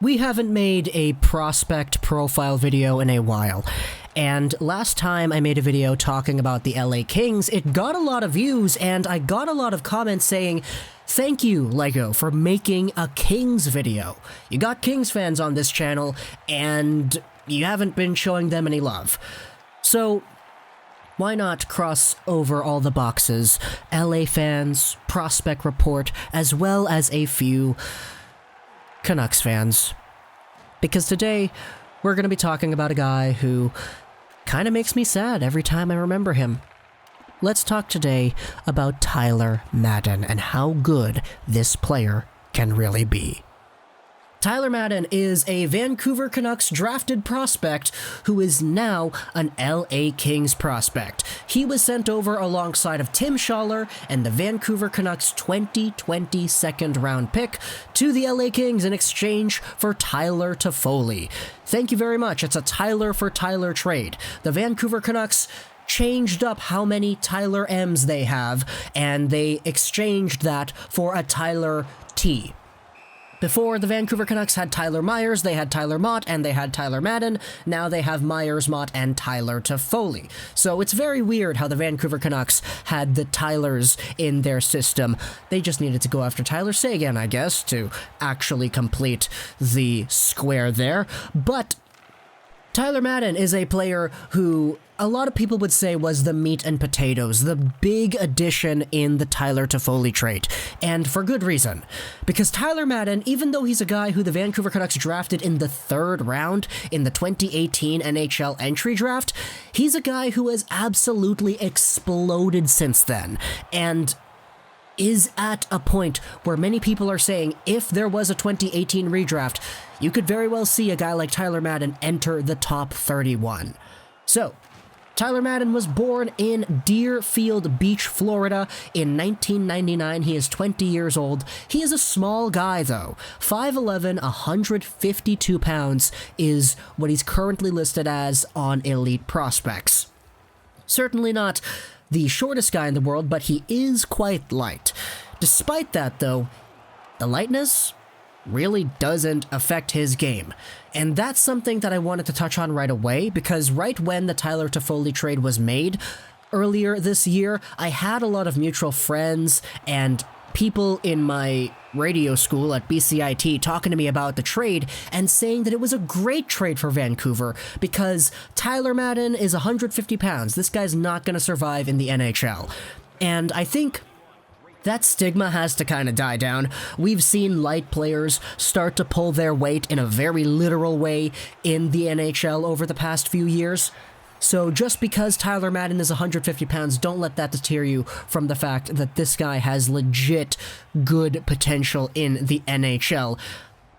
We haven't made a prospect profile video in a while, and last time I made a video talking about the LA Kings, it got a lot of views, and I got a lot of comments saying, "Thank you, LEGO, for making a Kings video. You got Kings fans on this channel, and you haven't been showing them any love." So, why not cross over all the boxes, LA fans, prospect report, as well as a few Canucks fans? Because today, we're going to be talking about a guy who kind of makes me sad every time I remember him. Let's talk today about Tyler Madden and how good this player can really be. Tyler Madden is a Vancouver Canucks drafted prospect who is now an LA Kings prospect. He was sent over alongside of Tim Schaller and the Vancouver Canucks 2020 second-round pick to the LA Kings in exchange for Tyler Toffoli. Thank you very much. It's a Tyler for Tyler trade. The Vancouver Canucks changed up how many Tyler M's they have, and they exchanged that for a Tyler T. Before, the Vancouver Canucks had Tyler Myers, they had Tyler Mott, and they had Tyler Madden. Now they have Myers, Mott, and Tyler Toffoli. So it's very weird how the Vancouver Canucks had the Tylers in their system. They just needed to go after Tyler Seguin, I guess, to actually complete the square there. But Tyler Madden is a player who a lot of people would say was the meat and potatoes, the big addition in the Tyler Toffoli trade, and for good reason. Because Tyler Madden, even though he's a guy who the Vancouver Canucks drafted in the third round in the 2018 NHL Entry Draft, he's a guy who has absolutely exploded since then, and is at a point where many people are saying if there was a 2018 redraft, you could very well see a guy like Tyler Madden enter the top 31. So, Tyler Madden was born in Deerfield Beach, Florida in 1999. He is 20 years old. He is a small guy, though. 5'11", 152 pounds is what he's currently listed as on Elite Prospects. Certainly not the shortest guy in the world, but he is quite light. Despite that, though, the lightness really doesn't affect his game. And that's something that I wanted to touch on right away, because right when the Tyler Toffoli trade was made earlier this year, I had a lot of mutual friends and people in my radio school at BCIT talking to me about the trade and saying that it was a great trade for Vancouver because Tyler Madden is 150 pounds. This guy's not going to survive in the NHL. And I think that stigma has to kind of die down. We've seen light players start to pull their weight in a very literal way in the NHL over the past few years. So just because Tyler Madden is 150 pounds, don't let that deter you from the fact that this guy has legit good potential in the NHL.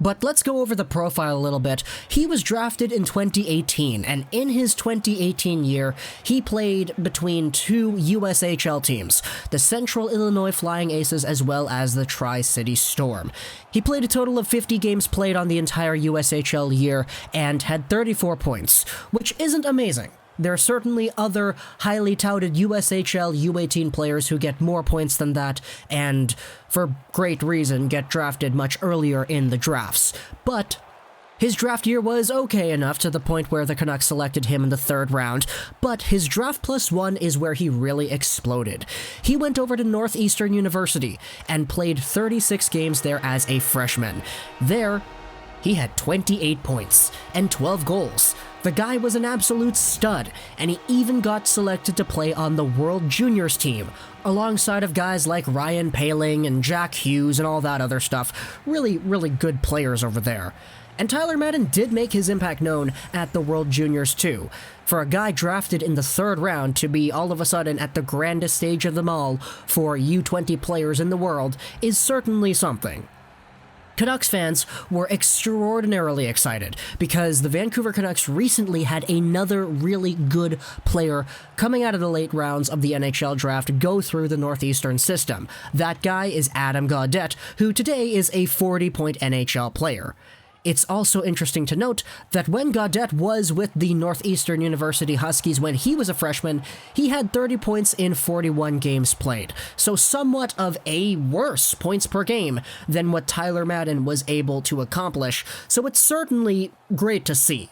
But let's go over the profile a little bit. He was drafted in 2018, and in his 2018 year, he played between two USHL teams, the Central Illinois Flying Aces as well as the Tri-City Storm. He played a total of 50 games played on the entire USHL year and had 34 points, which isn't amazing. There are certainly other highly touted USHL U18 players who get more points than that, and for great reason get drafted much earlier in the drafts. But his draft year was okay enough to the point where the Canucks selected him in the third round, but his draft +1 is where he really exploded. He went over to Northeastern University and played 36 games there as a freshman. There, he had 28 points and 12 goals. The guy was an absolute stud, and he even got selected to play on the World Juniors team, alongside of guys like Ryan Poehling and Jack Hughes and all that other stuff. Really, really good players over there. And Tyler Madden did make his impact known at the World Juniors too. For a guy drafted in the third round to be all of a sudden at the grandest stage of them all for U20 players in the world is certainly something. Canucks fans were extraordinarily excited because the Vancouver Canucks recently had another really good player coming out of the late rounds of the NHL draft go through the Northeastern system. That guy is Adam Gaudet, who today is a 40-point NHL player. It's also interesting to note that when Gaudet was with the Northeastern University Huskies when he was a freshman, he had 30 points in 41 games played, so somewhat of a worse points per game than what Tyler Madden was able to accomplish, so it's certainly great to see.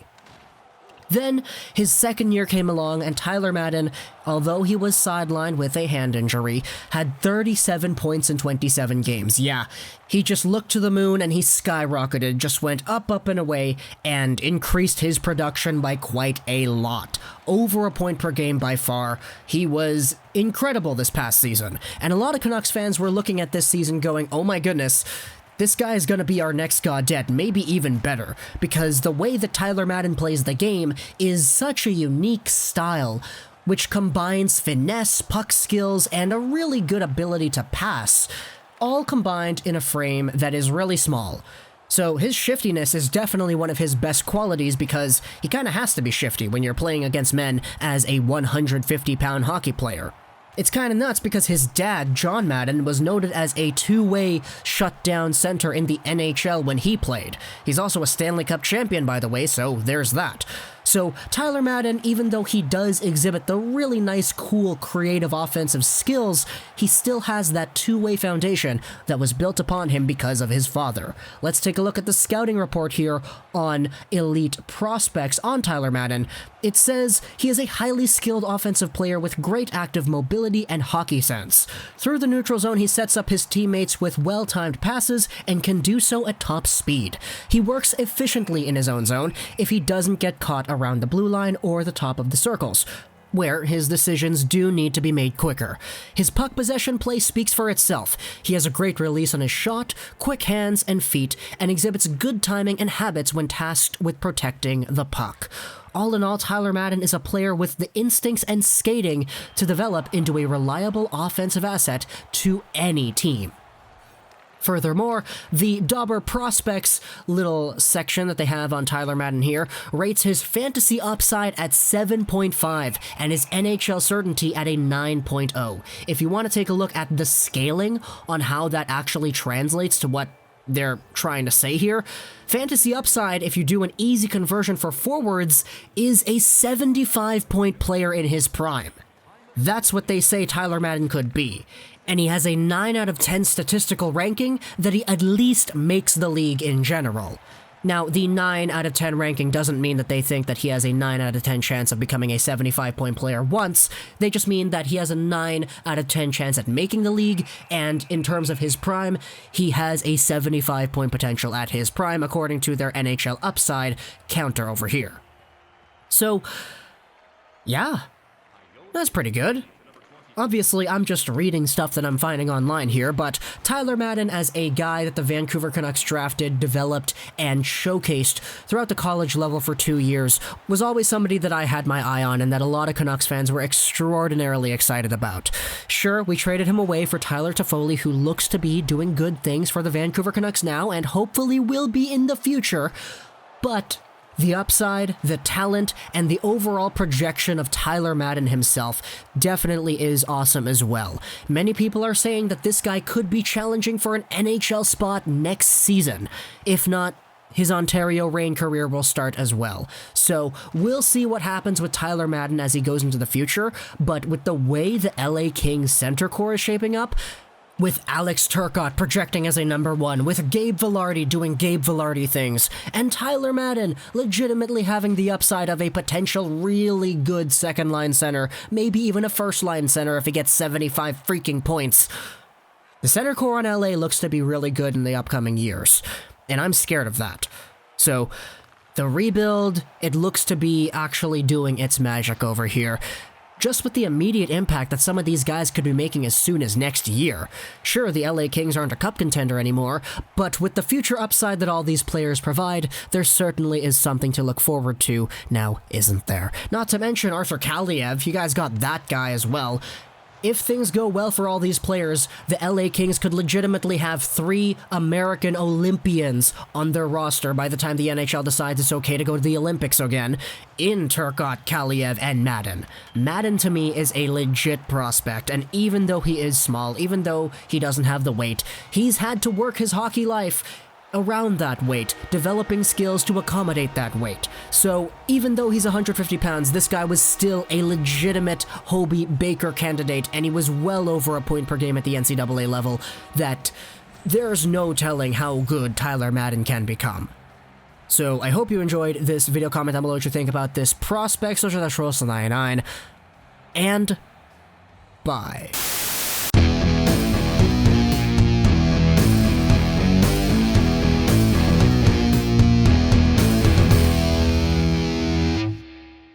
Then, his second year came along, and Tyler Madden, although he was sidelined with a hand injury, had 37 points in 27 games. Yeah, he just looked to the moon and he skyrocketed, just went up and away, and increased his production by quite a lot. Over a point per game by far. He was incredible this past season, and a lot of Canucks fans were looking at this season going, oh my goodness, this guy is going to be our next Gaudet, maybe even better, because the way that Tyler Madden plays the game is such a unique style, which combines finesse, puck skills, and a really good ability to pass, all combined in a frame that is really small. So his shiftiness is definitely one of his best qualities because he kind of has to be shifty when you're playing against men as a 150-pound hockey player. It's kind of nuts because his dad, John Madden, was noted as a two-way shutdown center in the NHL when he played. He's also a Stanley Cup champion, by the way, so there's that. So Tyler Madden, even though he does exhibit the really nice, cool, creative offensive skills, he still has that two-way foundation that was built upon him because of his father. Let's take a look at the scouting report here on elite prospects on Tyler Madden. It says he is a highly skilled offensive player with great active mobility and hockey sense. Through the neutral zone, he sets up his teammates with well-timed passes and can do so at top speed. He works efficiently in his own zone if he doesn't get caught around the blue line or the top of the circles, where his decisions do need to be made quicker. His puck possession play speaks for itself. He has a great release on his shot, quick hands and feet, and exhibits good timing and habits when tasked with protecting the puck. All in all, Tyler Madden is a player with the instincts and skating to develop into a reliable offensive asset to any team. Furthermore, the Dauber Prospects little section that they have on Tyler Madden here rates his fantasy upside at 7.5 and his NHL certainty at a 9.0. If you want to take a look at the scaling on how that actually translates to what they're trying to say here, fantasy upside, if you do an easy conversion for forwards, is a 75-point player in his prime. That's what they say Tyler Madden could be. And he has a 9 out of 10 statistical ranking that he at least makes the league in general. Now, the 9 out of 10 ranking doesn't mean that they think that he has a 9 out of 10 chance of becoming a 75-point player once. They just mean that he has a 9 out of 10 chance at making the league, and in terms of his prime, he has a 75-point potential at his prime, according to their NHL upside counter over here. So, yeah, that's pretty good. Obviously, I'm just reading stuff that I'm finding online here, but Tyler Madden, as a guy that the Vancouver Canucks drafted, developed, and showcased throughout the college level for 2 years, was always somebody that I had my eye on and that a lot of Canucks fans were extraordinarily excited about. Sure, we traded him away for Tyler Toffoli, who looks to be doing good things for the Vancouver Canucks now and hopefully will be in the future, but the upside, the talent, and the overall projection of Tyler Madden himself definitely is awesome as well. Many people are saying that this guy could be challenging for an NHL spot next season. If not, his Ontario Reign career will start as well. So we'll see what happens with Tyler Madden as he goes into the future, but with the way the LA Kings center core is shaping up, with Alex Turcotte projecting as a number 1, with Gabe Vilardi doing Gabe Vilardi things, and Tyler Madden legitimately having the upside of a potential really good second-line center, maybe even a first-line center if he gets 75 freaking points. The center core on LA looks to be really good in the upcoming years, and I'm scared of that. So, the rebuild, it looks to be actually doing its magic over here. Just with the immediate impact that some of these guys could be making as soon as next year. Sure, the LA Kings aren't a cup contender anymore, but with the future upside that all these players provide, there certainly is something to look forward to now, isn't there? Not to mention Arthur Kaliev, you guys got that guy as well. If things go well for all these players, the LA Kings could legitimately have 3 American Olympians on their roster by the time the NHL decides it's okay to go to the Olympics again, in Turcotte, Kaliev, and Madden. Madden, to me, is a legit prospect, and even though he is small, even though he doesn't have the weight, he's had to work his hockey life. around that weight, developing skills to accommodate that weight. So even though he's 150 pounds, this guy was still a legitimate Hobie Baker candidate, and he was well over a point per game at the NCAA level, that there's no telling how good Tyler Madden can become. So I hope you enjoyed this video. Comment down below what you think about this prospect, and bye.